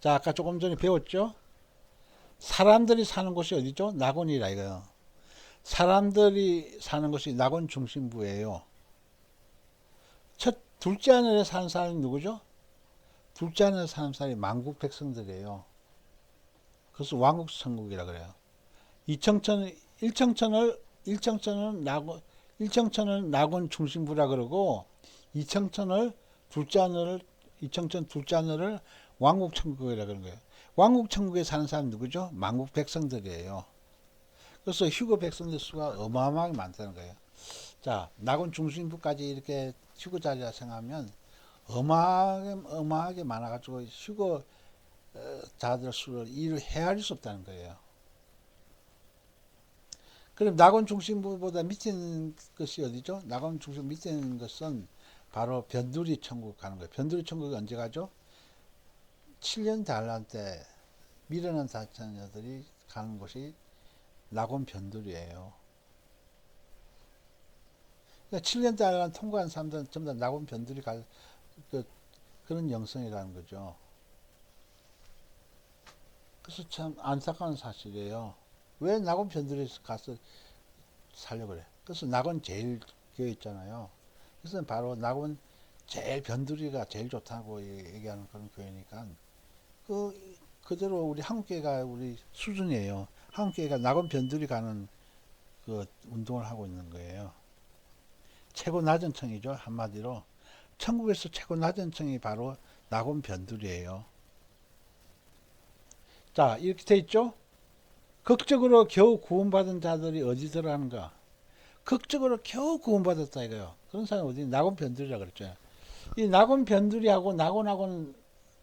자, 아까 조금 전에 배웠죠? 사람들이 사는 곳이 어디죠? 낙원이라 이거요. 사람들이 사는 곳이 낙원 중심부예요. 둘째 하늘에 사는 사람이 누구죠? 둘째 하늘에 사는 사람이 만국 백성들이에요. 그래서 왕국천국이라 그래요. 1청천을 일청천을 낙원 중심부라 그러고 이청천 둘째 하늘을 왕국천국이라 그런 거예요. 왕국천국에 사는 사람 누구죠? 만국 백성들이에요. 그래서 휴거 백성들 수가 어마어마하게 많다는 거예요. 자, 낙원 중심부까지 이렇게 휴거 자리라 생각하면 어마어마하게 많아가지고 휴거 자들 수를 일을 헤아릴 수 없다는 거예요. 그럼 낙원 중심부보다 밑에 있는 것이 어디죠? 낙원 중심 밑에 있는 것은 바로 변두리 천국 가는 거예요. 변두리 천국이 언제 가죠? 7년 단란 때 미련한 자녀들이 가는 곳이 낙원 변두리예요. 그러니까 7년 단란 통과한 사람들은 전부 다 낙원 변두리 갈 그런 영성이라는 거죠. 그래서 참 안타까운 사실이에요. 왜 낙원 변두리에서 가서 살려고 그래? 그래서 낙원 제일 교회 있잖아요. 그래서 바로 낙원 제일 변두리가 제일 좋다고 얘기하는 그런 교회니까 그대로 우리 한국교회가 우리 수준이에요. 한국교회가 낙원 변두리 가는 그 운동을 하고 있는 거예요. 최고 낮은 층이죠. 한마디로 천국에서 최고 낮은 층이 바로 낙원 변두리예요. 자, 이렇게 돼 있죠. 극적으로 겨우 구원받은 자들이 어디 들어가는가? 극적으로 겨우 구원받았다 이거요. 그런 사람이 어디 낙원 변두리라 그랬죠. 이 낙원 변두리하고 낙원하고는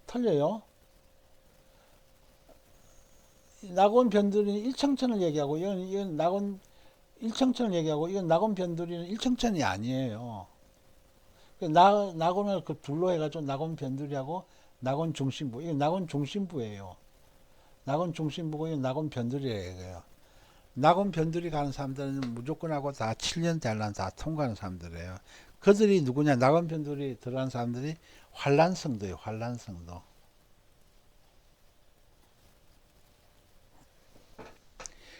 틀려요. 낙원 변두리는 일청천을 얘기하고 이건 낙원 일청천을 얘기하고 이건 낙원 변두리는 일청천이 아니에요. 낙원을 그 둘로 해가지고 낙원 변두리하고 낙원 중심부 이건 낙원 중심부예요. 낙원 중심부고 이건 낙원 변두리예요. 낙원 변두리 가는 사람들은 무조건 하고 다 7년 대란 다 통과하는 사람들이에요. 그들이 누구냐? 낙원 변두리 들어간 사람들이 환란성도예요. 환란성도.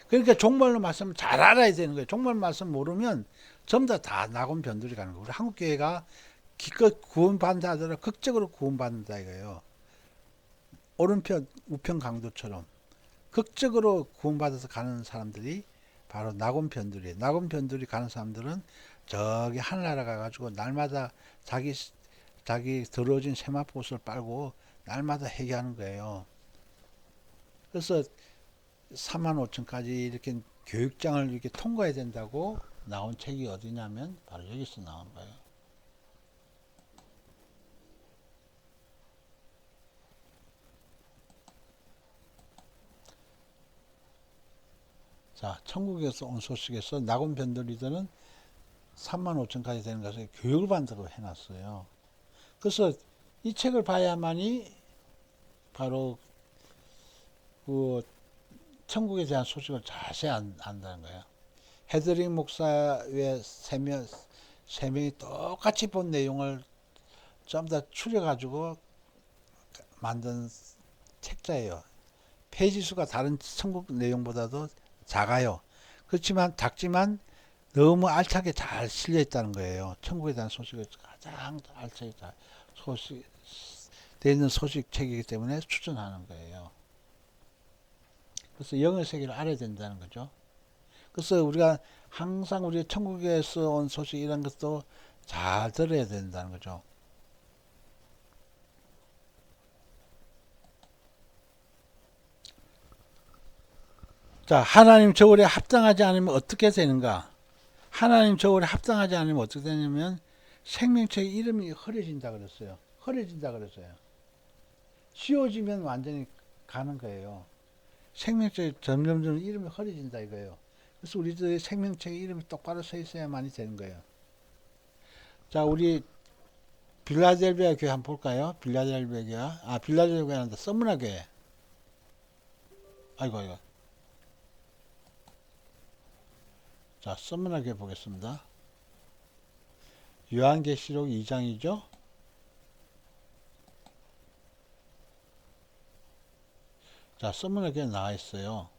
그러니까 종말로 말씀을 잘 알아야 되는 거예요. 종말 말씀 모르면 전부 다 낙원 변두리 가는 거예요. 우리 한국교회가 기껏 구원받는 자들을 극적으로 구원받는다 이거예요. 오른편 우편 강도처럼 극적으로 구원받아서 가는 사람들이 바로 낙원 변두리. 낙원 변두리 가는 사람들은 저기 하늘나라 가가지고 날마다 자기 더러워진 세마포옷을 빨고 날마다 회개하는 거예요. 그래서 4만 5천까지 이렇게 교육장을 이렇게 통과해야 된다고 나온 책이 어디냐면 바로 여기서 나온 거예요. 자, 천국에서 온 소식에서 낙원 변두리들은 3만 5천까지 되는 것을 교육을 받는다고 해놨어요. 그래서 이 책을 봐야만이 바로 그 천국에 대한 소식을 자세히 안다는 거예요. 헤드링 목사 외 세 명이 똑같이 본 내용을 전부 다 추려가지고 만든 책자예요. 페이지 수가 다른 천국 내용보다도 작아요. 그렇지만 작지만 너무 알차게 잘 실려 있다는 거예요. 천국에 대한 소식을 가장 알차게 잘 되어 있는 소식책이기 때문에 추천하는 거예요. 그래서 영의 세계를 알아야 된다는 거죠. 그래서 우리가 항상 우리 천국에서 온 소식 이런 것도 잘 들어야 된다는 거죠. 자, 하나님 저울에 합당하지 않으면 어떻게 되는가? 하나님 저울에 합당하지 않으면 어떻게 되냐면 생명체의 이름이 흐려진다 그랬어요. 흐려진다 그랬어요. 씌워지면 완전히 가는 거예요. 생명체 점점점 이름이 흐려진다 이거예요. 그래서 우리들의 생명체의 이름이 똑바로 서 있어야만이 되는 거예요. 자, 우리 빌라델비아 교회 한번 볼까요? 빌라델비아 교회. 빌라델비아 교회 한다. 서문화 교회. 아이고. 자, 서문화 교회 보겠습니다. 요한계시록 2장이죠. 자, 서문화 교회 나와 있어요.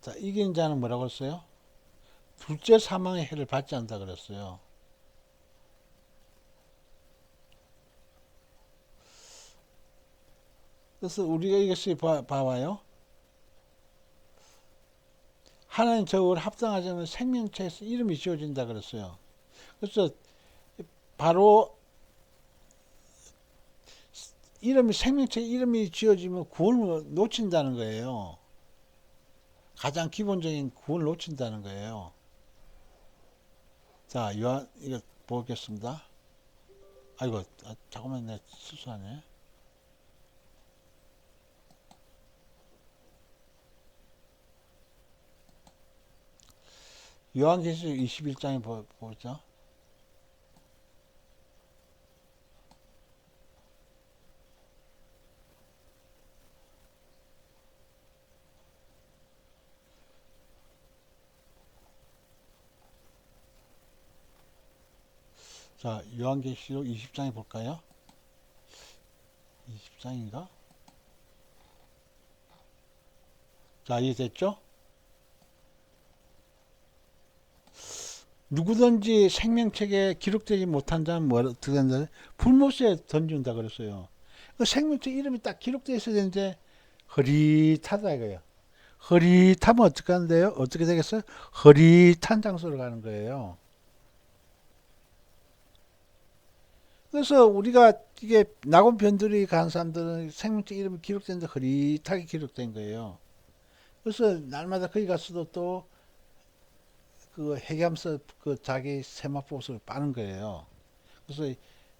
자, 이긴 자는 뭐라고 했어요? 둘째 사망의 해를 받지 않는다 그랬어요. 그래서 우리가 이것을 봐봐요. 하나님 저걸 합성하지 않으면 생명체에서 이름이 지어진다 그랬어요. 그래서 바로 생명체 이름이 지어지면 구원을 놓친다는 거예요. 가장 기본적인 구원을 놓친다는 거예요. 자, 이거 보겠습니다. 아이고, 잠깐만, 내가 실수하네. 요한계시록 21장에 보죠. 자, 요한계시록 20장에 볼까요? 20장인가? 자, 이해됐죠? 누구든지 생명책에 기록되지 못한 자는 어떻게 된다? 불못에 던진다 그랬어요. 그 생명책 이름이 딱 기록되어 있어야 되는데 흐릿하다 이거예요. 흐릿하면 어떻게 하는데요? 어떻게 되겠어요? 흐릿한 장소로 가는 거예요. 그래서 우리가 이게 낙원 변두리 간 사람들은 생명책 이름이 기록되는데 흐릿하게 기록된 거예요. 그래서 날마다 거기 가서도 또 그 회개하면서 그 자기 세마포스를 빠는 거예요. 그래서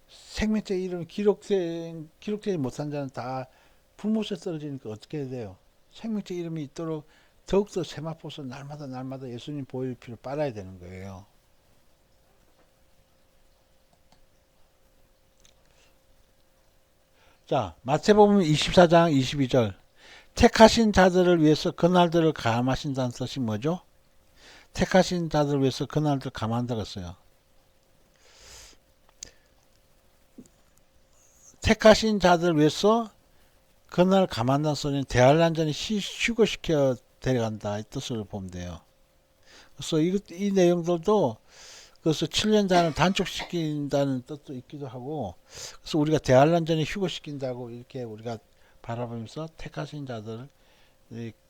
생명책 이름이 기록되지 못한 자는 다 불못에 떨어지니까 어떻게 해야 돼요? 생명책 이름이 있도록 더욱더 세마포스 날마다 예수님 보일 피를 빨아야 되는 거예요. 자, 마태복음 24장 22절. 택하신 자들을 위해서 그날들을 감하신다는 뜻이 뭐죠? 택하신 자들을 위해서 그날들을 감한다고 했어요. 택하신 자들을 위해서 그날 감한다는 소리는 대환란전에 휴거시켜 데려간다 이 뜻으로 보면 돼요. 그래서 이 내용들도 그래서 7년단을 단축시킨다는 뜻도 있기도 하고, 그래서 우리가 대환란전에 휴거시킨다고 이렇게 우리가 바라보면서 택하신 자들을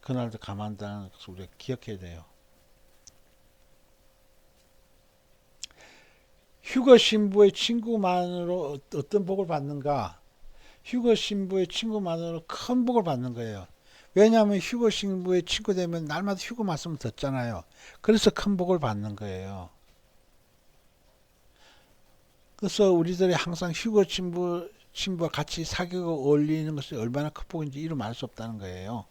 그날도 감한다는 것을 우리가 기억해야 돼요. 휴거 신부의 친구만으로 어떤 복을 받는가? 휴거 신부의 친구만으로 큰 복을 받는 거예요. 왜냐하면 휴거 신부의 친구 되면 날마다 휴거 말씀을 듣잖아요. 그래서 큰 복을 받는 거예요. 그래서 우리들이 항상 휴거 신부와 같이 사귀고 어울리는 것이 얼마나 큰 복인지 이루 말할 수 없다는 거예요.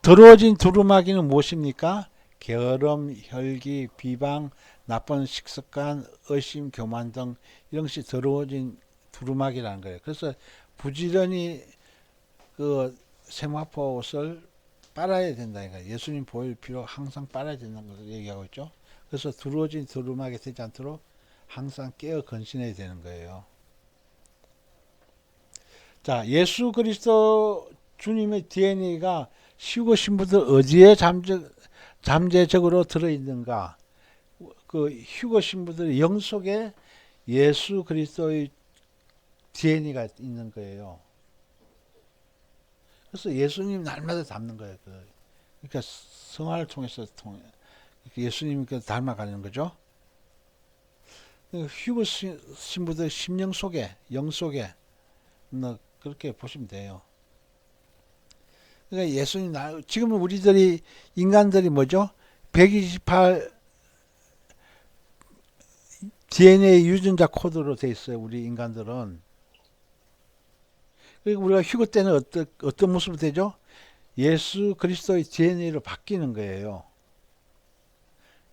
더러워진 두루마기는 무엇입니까? 게으름, 혈기, 비방, 나쁜 식습관, 의심, 교만 등 이런 것이 더러워진 두루마기라는 거예요. 그래서 부지런히 그 세마포 옷을 빨아야 된다니까. 예수님 보일 필요 항상 빨아야 된다는 것을 얘기하고 있죠. 그래서 두루워진 두루마기 되지 않도록 항상 깨어 건신해야 되는 거예요. 자, 예수 그리스도 주님의 DNA가 휴거 신부들 어디에 잠재적으로 들어있는가? 그 휴거 신부들의 영 속에 예수 그리스도의 DNA가 있는 거예요. 그래서 예수님 날마다 닮는 거예요. 그러니까 성화를 통해서 예수님이 닮아가는 거죠. 휴거 신부들 심령 속에, 영 속에 그렇게 보시면 돼요. 그러니까 예수님 지금은 우리들이 인간들이 뭐죠? 128 DNA 유전자 코드로 돼 있어요. 우리 인간들은. 그리고 우리가 휴거 때는 어떤 모습이 되죠? 예수 그리스도의 DNA로 바뀌는 거예요.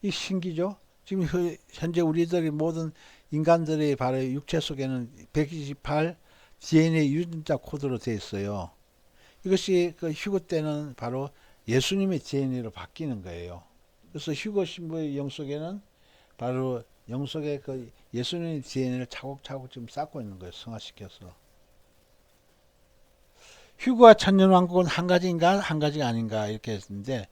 이 신기죠? 지금 현재 우리들이 모든 인간들의 바로 육체 속에는 128 DNA 유전자 코드로 되어 있어요. 이것이 그 휴거 때는 바로 예수님의 DNA로 바뀌는 거예요. 그래서 휴거 신부의 영 속에는 바로 영 속에 그 예수님의 DNA를 차곡차곡 지금 쌓고 있는 거예요. 성화시켜서. 휴거와 천년왕국은 한 가지인가 한 가지가 아닌가 이렇게 했는데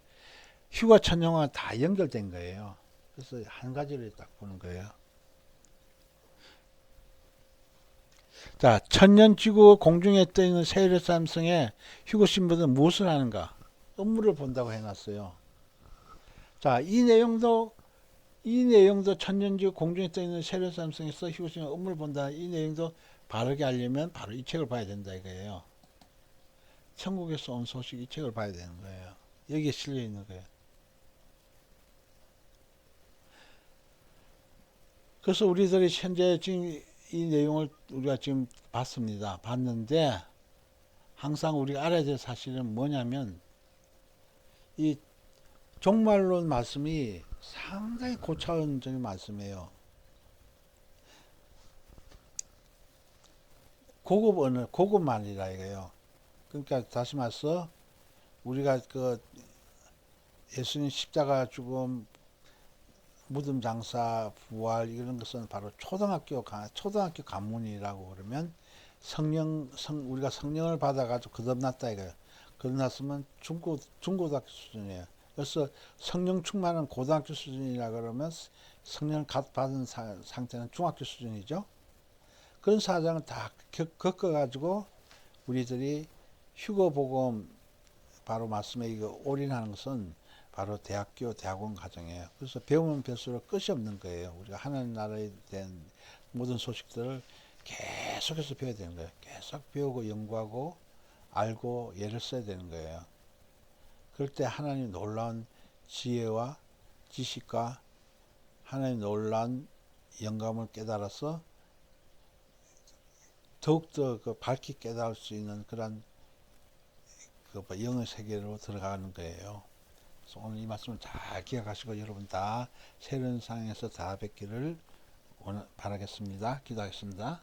휴거와 천년왕국은 다 연결된 거예요. 그래서 한 가지를 딱 보는 거예요. 자, 천년지구 공중에 떠있는 세례 삼성의 휴거 신부들은 무엇을 하는가? 업무를 본다고 해놨어요. 자, 이 내용도 천년주 공중에 떠 있는 세력삼성에서 휴거성 업무를 본다. 이 내용도 바르게 알려면 바로 이 책을 봐야 된다 이거예요. 천국에서 온 소식 이 책을 봐야 되는 거예요. 여기에 실려 있는 거예요. 그래서 우리들이 현재 지금 이 내용을 우리가 지금 봤는데 항상 우리가 알아야 될 사실은 뭐냐면 이 종말론 말씀이 상당히 고차원적인 말씀이에요. 고급 언어, 고급 말이라 이거예요. 그러니까 다시 말해서 우리가 그 예수님 십자가 죽음, 무덤 장사, 부활 이런 것은 바로 초등학교 가문이라고 그러면 우리가 성령을 받아가지고 거듭났다 이거예요. 거듭났으면 중고등학교 수준이에요. 그래서 성령 충만한 고등학교 수준이라 그러면 성령을 받은 상태는 중학교 수준이죠. 그런 사정을 다 겪어가지고 우리들이 휴거복음 바로 말씀에 이거 올인하는 것은 바로 대학원 과정이에요. 그래서 배우면 배울수록 끝이 없는 거예요. 우리가 하나님 나라에 대한 모든 소식들을 계속해서 배워야 되는 거예요. 계속 배우고 연구하고 알고 예를 써야 되는 거예요. 그럴 때 하나님 놀라운 지혜와 지식과 하나님 놀라운 영감을 깨달아서 더욱더 그 밝게 깨달을 수 있는 그런 그 영의 세계로 들어가는 거예요. 그래서 오늘 이 말씀을 잘 기억하시고 여러분 다 새로운 상황에서 다 뵙기를 바라겠습니다. 기도하겠습니다.